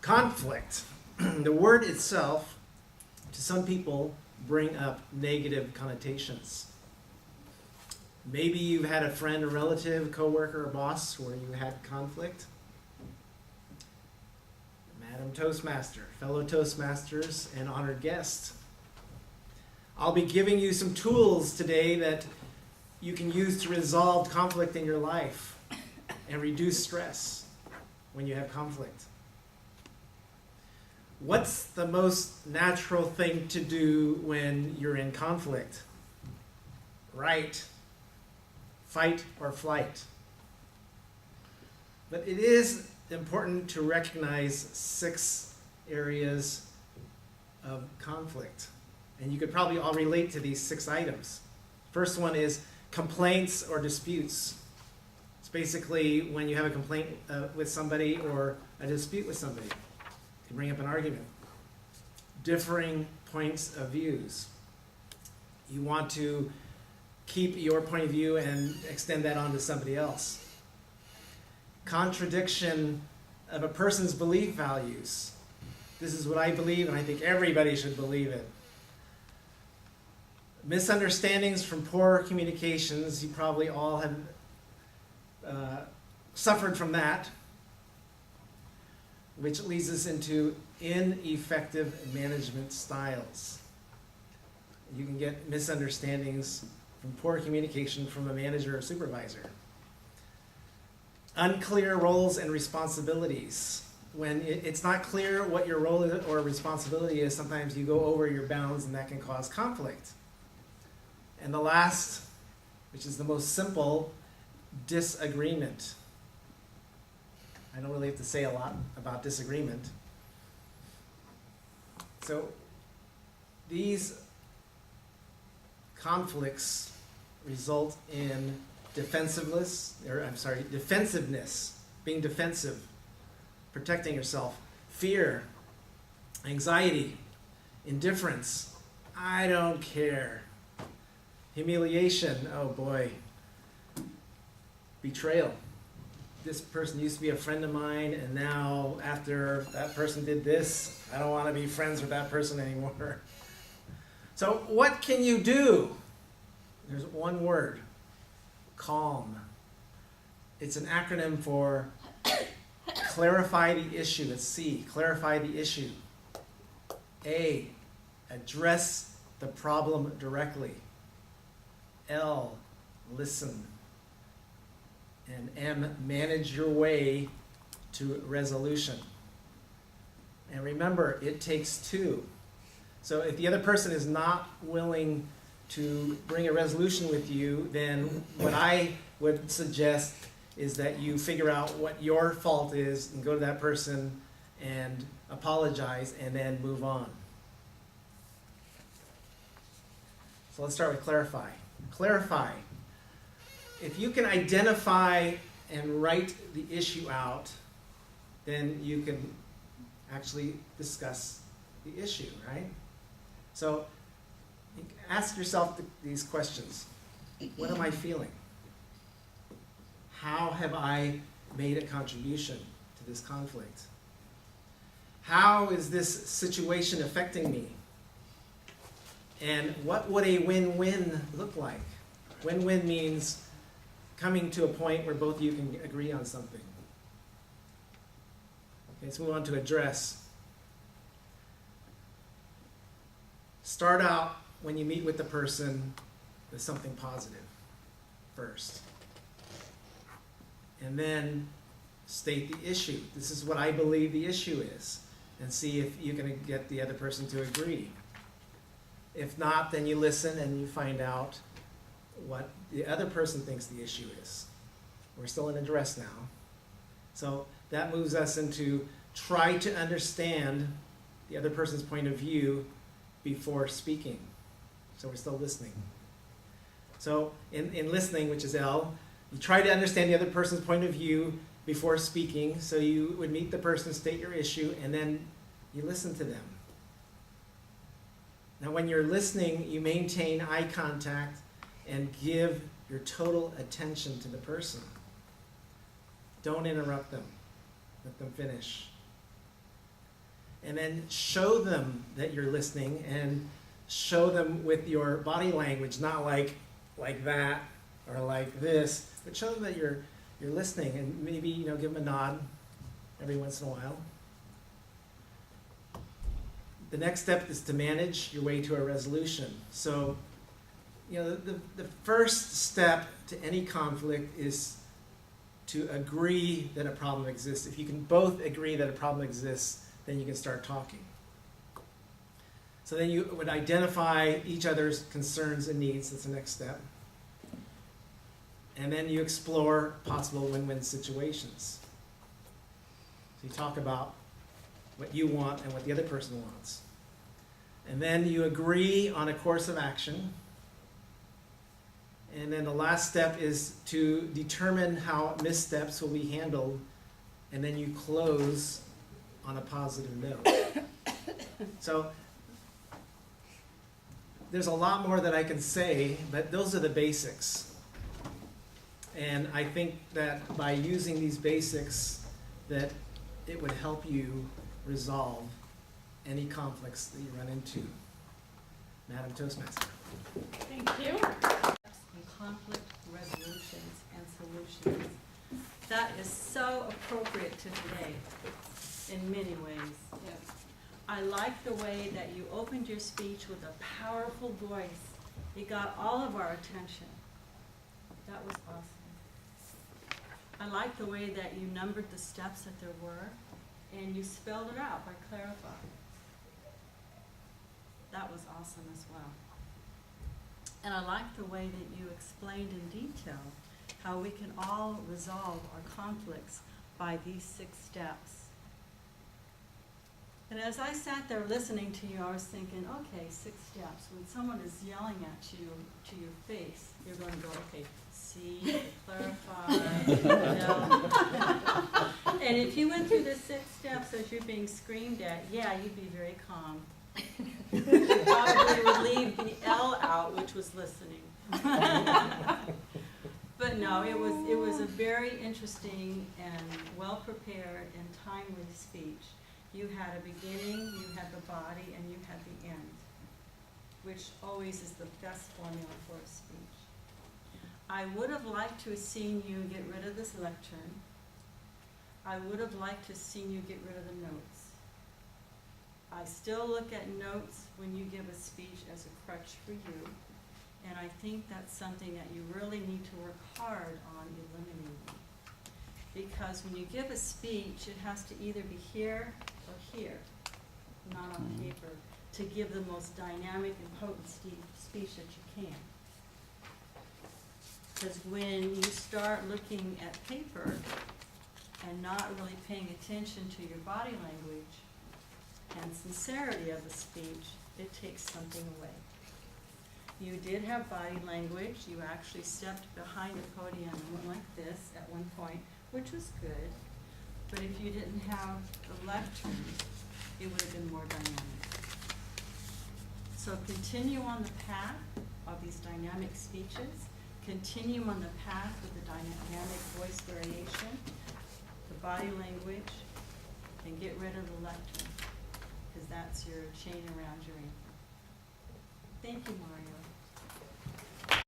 Conflict. The word itself, to some people, bring up negative connotations. Maybe you've had a friend, a relative, coworker, or boss where you had conflict. Madam Toastmaster, fellow Toastmasters, and honored guest. I'll be giving you some tools today that you can use to resolve conflict in your life and reduce stress when you have conflict. What's the most natural thing to do when you're in conflict? Right. Fight or flight. But it is important to recognize 6 areas of conflict. And you could probably all relate to these 6 items. First one is complaints or disputes. It's basically when you have a complaint with somebody or a dispute with somebody. You bring up an argument. Differing points of views. You want to keep your point of view and extend that on to somebody else. Contradiction of a person's belief values. This is what I believe, and I think everybody should believe it. Misunderstandings from poor communications. You probably all have suffered from that, which leads us into ineffective management styles. You can get misunderstandings from poor communication from a manager or supervisor. Unclear roles and responsibilities. When it's not clear what your role or responsibility is, sometimes you go over your bounds and that can cause conflict. And the last, which is the most simple, disagreement. I don't really have to say a lot about disagreement. So these conflicts result in defensiveness, being defensive, protecting yourself, fear, anxiety, indifference, I don't care, humiliation, oh boy, betrayal. This person used to be a friend of mine, and now after that person did this, I don't want to be friends with that person anymore. So what can you do? There's one word, calm. It's an acronym for clarify the issue. It's C, clarify the issue. A, address the problem directly. L, listen. And M, manage your way to resolution. And remember, it takes 2. So if the other person is not willing to bring a resolution with you, then what I would suggest is that you figure out what your fault is and go to that person and apologize and then move on. So let's start with clarify. Clarify. If you can identify and write the issue out, then you can actually discuss the issue, right? So ask yourself these questions. What am I feeling? How have I made a contribution to this conflict? How is this situation affecting me? And what would a win-win look like? Win-win means coming to a point where both of you can agree on something. Okay, let's move on to address. Start out when you meet with the person with something positive first. And then state the issue. This is what I believe the issue is. And see if you can get the other person to agree. If not, then you listen and you find out what the other person thinks the issue is. We're still in address now. So that moves us into try to understand the other person's point of view before speaking. So we're still listening. So in listening, which is L, you try to understand the other person's point of view before speaking. So you would meet the person, state your issue, and then you listen to them. Now when you're listening, you maintain eye contact and give your total attention to the person. Don't interrupt them. Let them finish. and then show them that you're listening, and show them with your body language, not like that or like this, but show them that you're listening, and maybe, you know, give them a nod every once in a while. The next step is to manage your way to a resolution. So, you know, the first step to any conflict is to agree that a problem exists. If you can both agree that a problem exists, then you can start talking. So then you would identify each other's concerns and needs. That's the next step. And then you explore possible win-win situations. So you talk about what you want and what the other person wants. And then you agree on a course of action. And then the last step is to determine how missteps will be handled, and then you close on a positive note. So there's a lot more that I can say, but those are the basics. And I think that by using these basics, that it would help you resolve any conflicts that you run into. Madam Toastmaster. Thank you. Conflict resolutions and solutions. That is so appropriate to today in many ways. Yes. I like the way that you opened your speech with a powerful voice. It got all of our attention. That was awesome. I like the way that you numbered the steps that there were, and you spelled it out by clarifying. That was awesome as well. And I like the way that you explained in detail how we can all resolve our conflicts by these 6 steps. And as I sat there listening to you, I was thinking, okay, 6 steps. When someone is yelling at you to your face, you're going to go, okay, see, clarify, yell. And if you went through the 6 steps as you're being screamed at, yeah, you'd be very calm. You probably would leave the L out, which was listening. But no, it was a very interesting and well-prepared and timely speech. You had a beginning, you had the body, and you had the end, which always is the best formula for a speech. I would have liked to have seen you get rid of this lectern. I would have liked to have seen you get rid of the notes. I still look at notes when you give a speech as a crutch for you, and I think that's something that you really need to work hard on eliminating. Because when you give a speech, it has to either be here or here, not on paper, to give the most dynamic and potent speech that you can. Because when you start looking at paper and not really paying attention to your body language and sincerity of the speech, it takes something away. You did have body language. You actually stepped behind the podium and went like this at one point, which was good. But if you didn't have the lectern, it would have been more dynamic. So continue on the path of these dynamic speeches. Continue on the path with the dynamic voice variation, the body language, and get rid of the lectern, because that's your chain around your ankle. Thank you, Mario.